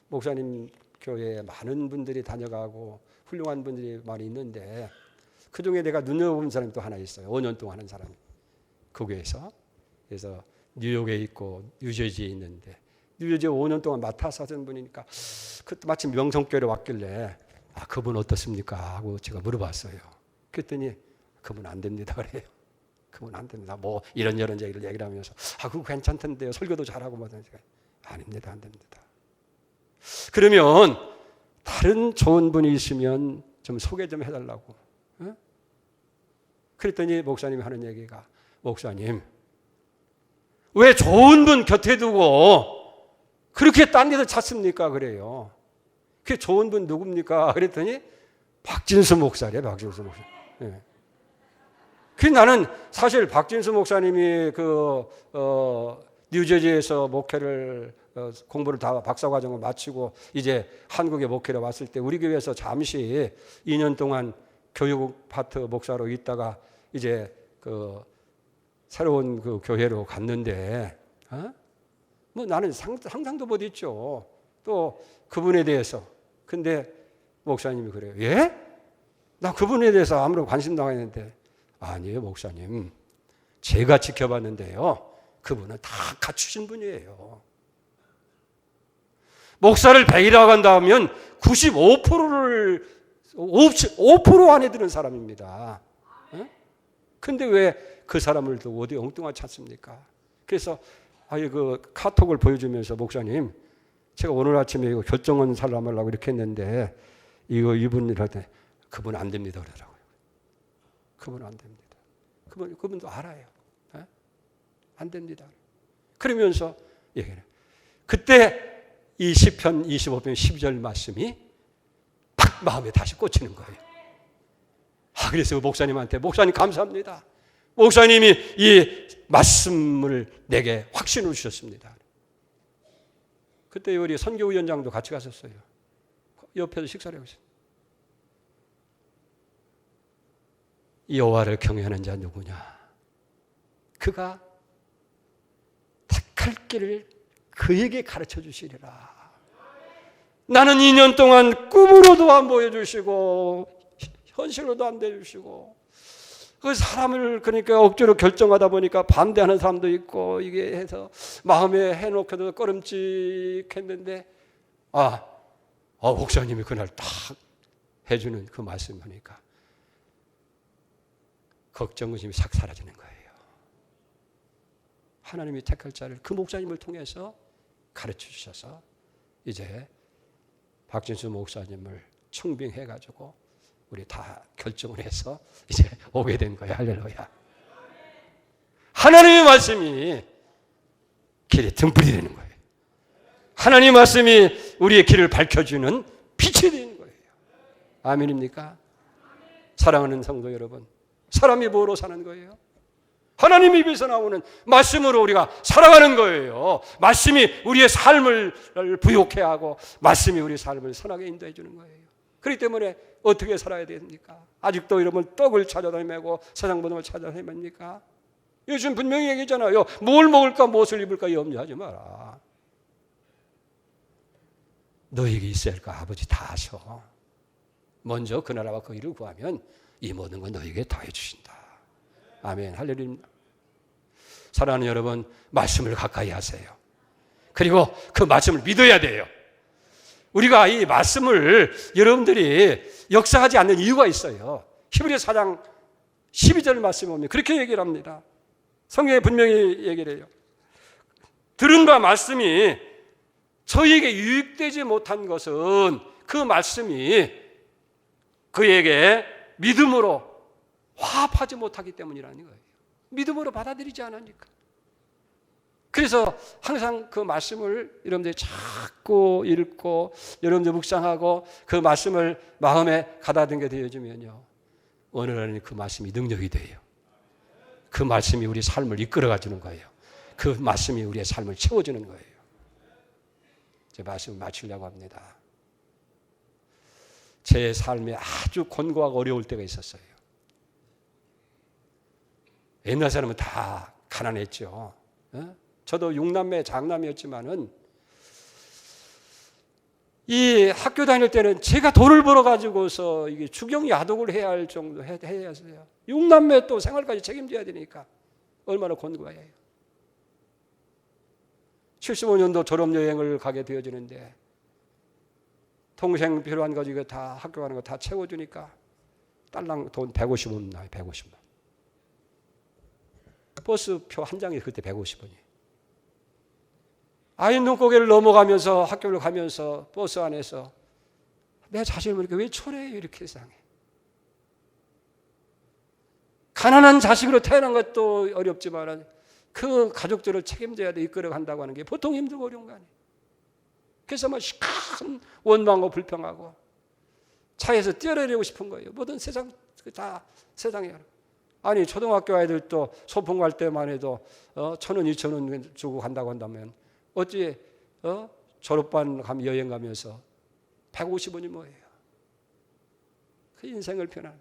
목사님 교회에 많은 분들이 다녀가고 훌륭한 분들이 많이 있는데 그중에 내가 눈여겨본 사람이 또 하나 있어요. 5년 동안 하는 사람이 그 교회에서. 그래서 뉴욕에 있고 뉴저지에 있는데 뉴저지에 5년 동안 맡아서 하던 분이니까 그때 마침 명성교회로 왔길래 그분 어떻습니까? 하고 제가 물어봤어요. 그랬더니 그분 안 됩니다 그래요. 그분 안 됩니다. 뭐 이런저런 얘기를 하면서 그거 괜찮던데요. 설교도 잘하고 뭐 아닙니다. 안 됩니다. 그러면 다른 좋은 분이 있으면 좀 소개 좀 해달라고. 그랬더니 목사님이 하는 얘기가 목사님 왜 좋은 분 곁에 두고 그렇게 딴 데서 찾습니까? 그래요. 그 좋은 분 누굽니까? 그랬더니 박진수 목사래요. 박진수 목사. 네. 그 나는 사실 박진수 목사님이 뉴저지에서 목회를 공부를 다 박사과정을 마치고 이제 한국에 목회를 왔을 때 우리 교회에서 잠시 2년 동안 교육 파트 목사로 있다가 이제 새로운 그 교회로 갔는데 뭐 나는 상상도 못 했죠. 또 그분에 대해서. 근데 목사님이 그래요. 예? 나 그분에 대해서 아무런 관심도 안 했는데 아니에요 목사님. 제가 지켜봤는데요. 그분은 다 갖추신 분이에요. 목사를 100이라고 한다면 95%를 5% 안에 드는 사람입니다. 근데 왜 그 사람을 두고 어디 엉뚱하게 찾습니까? 그래서 그 카톡을 보여주면서 목사님 제가 오늘 아침에 이거 결정은 사람하려고 이렇게 했는데 이분이라도 그분 안 됩니다 그러더라고요. 그분은 안 됩니다. 그분도 알아요. 네? 안 됩니다. 그러면서 얘기해요. 그때 이 시편 25편 12절 말씀이 딱 마음에 다시 꽂히는 거예요. 그래서 목사님한테 목사님 감사합니다. 목사님이 이 말씀을 내게 확신을 주셨습니다. 그때 우리 선교위원장도 같이 갔었어요. 옆에서 식사를 하고 있어요. 여호와를 경외하는 자 누구냐? 그가 택할 길을 그에게 가르쳐 주시리라. 나는 2년 동안 꿈으로도 안 보여주시고 현실로도 안 대주시고 그 사람을 그러니까 억지로 결정하다 보니까 반대하는 사람도 있고 이게 해서 마음에 해놓고도 꺼름직했는데 목사님이 그날 딱 해주는 그 말씀 보니까 걱정 의심이 싹 사라지는 거예요. 하나님이 택할 자를 그 목사님을 통해서 가르쳐 주셔서 이제 박진수 목사님을 청빙해가지고 우리 다 결정을 해서 이제 오게 된 거예요. 할렐루야. 하나님의 말씀이 길에 등불이 되는 거예요. 하나님의 말씀이 우리의 길을 밝혀주는 빛이 되는 거예요. 아멘입니까? 사랑하는 성도 여러분, 사람이 뭐로 사는 거예요? 하나님 입에서 나오는 말씀으로 우리가 살아가는 거예요. 말씀이 우리의 삶을 부욕해 하고 말씀이 우리의 삶을 선하게 인도해 주는 거예요. 그렇기 때문에 어떻게 살아야 됩니까? 아직도 여러분 떡을 찾아다니고 세상 모든 걸 찾아다닙니까? 요즘 분명히 얘기잖아요. 뭘 먹을까 무엇을 입을까 염려하지 마라. 너에게 있어야 할 거 아버지 다 아셔. 먼저 그 나라와 그 일을 구하면 이 모든 건 너에게 더해 주신다. 아멘. 할렐루야. 사랑하는 여러분, 말씀을 가까이 하세요. 그리고 그 말씀을 믿어야 돼요. 우리가 이 말씀을 여러분들이 역사하지 않는 이유가 있어요. 히브리서 4장 12절 말씀에 보면 그렇게 얘기를 합니다. 성경에 분명히 얘기를 해요. 들은 바 말씀이 저희에게 유익되지 못한 것은 그 말씀이 그에게 믿음으로 화합하지 못하기 때문이라는 거예요. 믿음으로 받아들이지 않으니까. 그래서 항상 그 말씀을 여러분들이 자꾸 읽고 여러분들 묵상하고 그 말씀을 마음에 가다듬게 되어지면요, 어느 날은 그 말씀이 능력이 돼요. 그 말씀이 우리 삶을 이끌어가 주는 거예요. 그 말씀이 우리의 삶을 채워주는 거예요. 제 말씀을 마치려고 합니다. 제 삶에 아주 곤고하고 어려울 때가 있었어요. 옛날 사람은 다 가난했죠. 저도 6남매 장남이었지만은 이 학교 다닐 때는 제가 돈을 벌어 가지고서 이게 주경 야독을 해야 할 정도 해야 했어요. 6남매 또 생활까지 책임져야 되니까 얼마나 곤고해요. 75년도 졸업 여행을 가게 되어지는데 동생 필요한 거 이거 다 학교 가는 거 다 채워주니까 딸랑 돈 150원 나요. 150원. 버스표 한 장이 그때 150원이. 아이 눈고개를 넘어가면서 학교를 가면서 버스 안에서 내 자신을 보니까 왜 초라해요 이렇게 세상에. 가난한 자식으로 태어난 것도 어렵지만 그 가족들을 책임져야 돼 이끌어 간다고 하는 게 보통 힘들고 어려운 거 아니에요. 그래서 막 큰 원망하고 불평하고 차에서 뛰어내리고 싶은 거예요. 모든 세상 다 세상에. 아니 초등학교 아이들도 소풍 갈 때만 해도 1,000원 2,000원 주고 간다고 한다면 어찌 졸업반 가면 여행 가면서 150원이 뭐예요? 그 인생을 편한.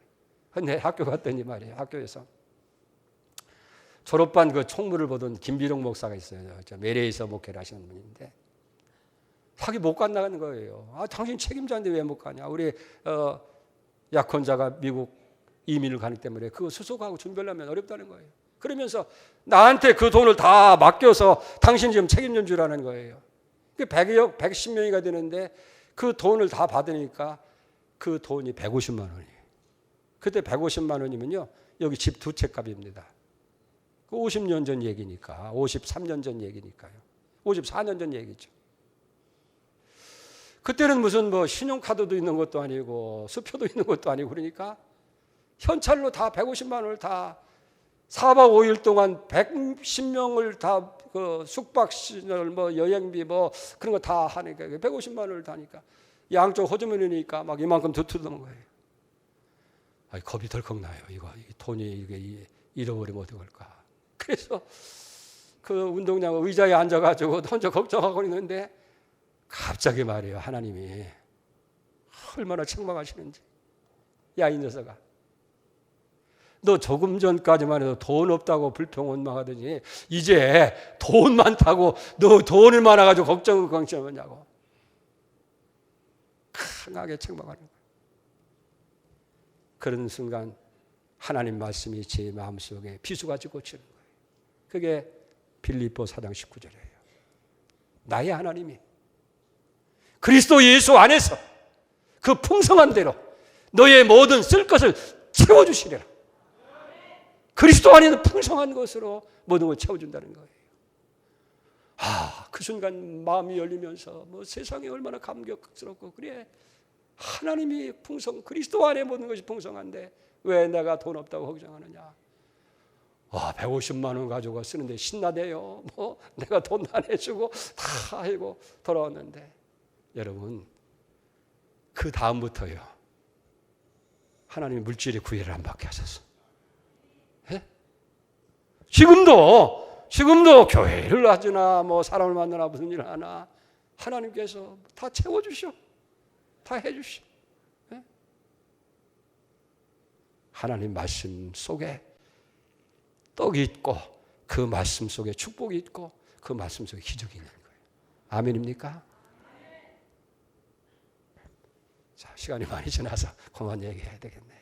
근데 학교 갔더니 말이에요. 학교에서 졸업반 그 총무를 보던 김비룡 목사가 있어요. 메레에서 목회를 하시는 분인데 자기 못 간다는 거예요. 당신 책임자인데 왜 못 가냐? 우리 약혼자가 미국 이민을 가기 때문에 그거 수속하고 준비하려면 어렵다는 거예요. 그러면서 나한테 그 돈을 다 맡겨서 당신 지금 책임져 주라는 거예요. 100여, 110명이가 되는데 그 돈을 다 받으니까 그 돈이 150만 원이에요. 그때 150만 원이면요. 여기 집 2채 값입니다. 50년 전 얘기니까, 53년 전 얘기니까요. 54년 전 얘기죠. 그때는 무슨 뭐 신용카드도 있는 것도 아니고 수표도 있는 것도 아니고 그러니까 현찰로 다 150만 원을 다 4박 5일 동안 110명을 다 그 숙박시설 뭐 여행비 뭐 그런 거 다 하니까 150만 원을 다니까 양쪽 호주머니니까 막 이만큼 더 뜯는 거예요. 아니, 겁이 덜컥 나요. 이 돈이 이게 잃어버리면 어떡할까. 그래서 그 운동장 의자에 앉아가지고 혼자 걱정하고 있는데 갑자기 말이에요. 하나님이 얼마나 책망하시는지. 야, 이 녀석아, 너 조금 전까지만 해도 돈 없다고 불평원망하더니 이제 돈 많다고 너 돈을 많아가지고 걱정하냐고. 강하게 책망하는 거예요. 그런 순간 하나님 말씀이 제 마음속에 비수같이 꽂히는 거예요. 그게 빌립보 4장 19절이에요. 나의 하나님이 그리스도 예수 안에서 그 풍성한 대로 너의 모든 쓸 것을 채워주시리라. 그리스도 안에는 풍성한 것으로 모든 걸 채워준다는 거예요. 그 순간 마음이 열리면서 뭐 세상이 얼마나 감격스럽고, 그래, 하나님이 그리스도 안에 모든 것이 풍성한데 왜 내가 돈 없다고 걱정하느냐. 150만 원 가지고 쓰는데 신나대요. 뭐 내가 돈 안 해주고 다 하고 돌아왔는데, 여러분, 그 다음부터요, 하나님이 물질의 구애를 안 받게 하셨어. 예? 지금도 교회를 하거나 뭐 사람을 만나나 무슨 일을 하나 하나님께서 다 채워주셔. 다 해주셔. 예? 하나님 말씀 속에 떡이 있고 그 말씀 속에 축복이 있고 그 말씀 속에 기적이 있는 거예요. 아멘입니까? 자, 시간이 많이 지나서 그만 얘기해야 되겠네요.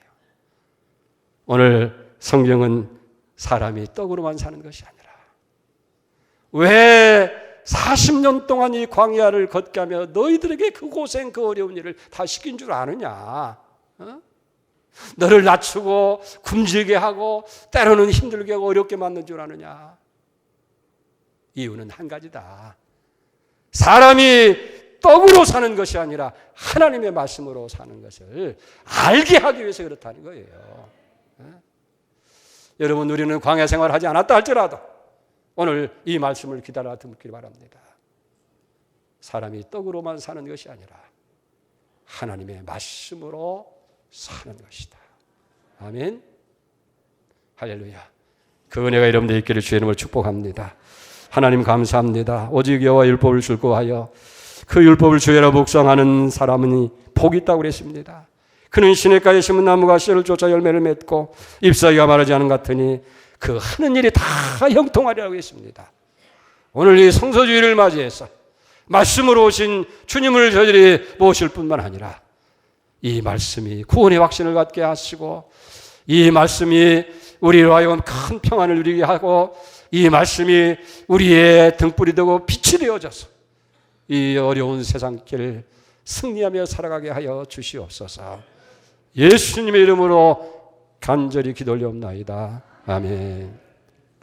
오늘 성경은 사람이 떡으로만 사는 것이 아니라 왜 40년 동안 이 광야를 걷게 하며 너희들에게 그 고생 그 어려운 일을 다 시킨 줄 아느냐. 너를 낮추고 굶주리게 하고 때로는 힘들게 하고 어렵게 만든 줄 아느냐. 이유는 한 가지다. 사람이 떡으로 사는 것이 아니라 하나님의 말씀으로 사는 것을 알게 하기 위해서 그렇다는 거예요. 여러분, 우리는 광야 생활을 하지 않았다 할지라도 오늘 이 말씀을 기다려 듣기를 바랍니다. 사람이 떡으로만 사는 것이 아니라 하나님의 말씀으로 사는 것이다. 아멘. 할렐루야. 그 은혜가 여러분들 있기를 주의 이름으로 축복합니다. 하나님 감사합니다. 오직 여호와 율법을 즐거워하여 그 율법을 주의하라 묵상하는 사람은 복이 있다고 그랬습니다. 그는 시냇가에 심은 나무가 씨를 쫓아 열매를 맺고 잎사귀가 마르지 않은 것 같으니 그 하는 일이 다 형통하리라고 했습니다. 오늘 이 성서주의를 맞이해서 말씀으로 오신 주님을 저희들이 모실 뿐만 아니라 이 말씀이 구원의 확신을 갖게 하시고 이 말씀이 우리로 하여금 큰 평안을 누리게 하고 이 말씀이 우리의 등불이 되고 빛이 되어져서 이 어려운 세상길 승리하며 살아가게 하여 주시옵소서. 예수님의 이름으로 간절히 기도 올려옵나이다. 아멘.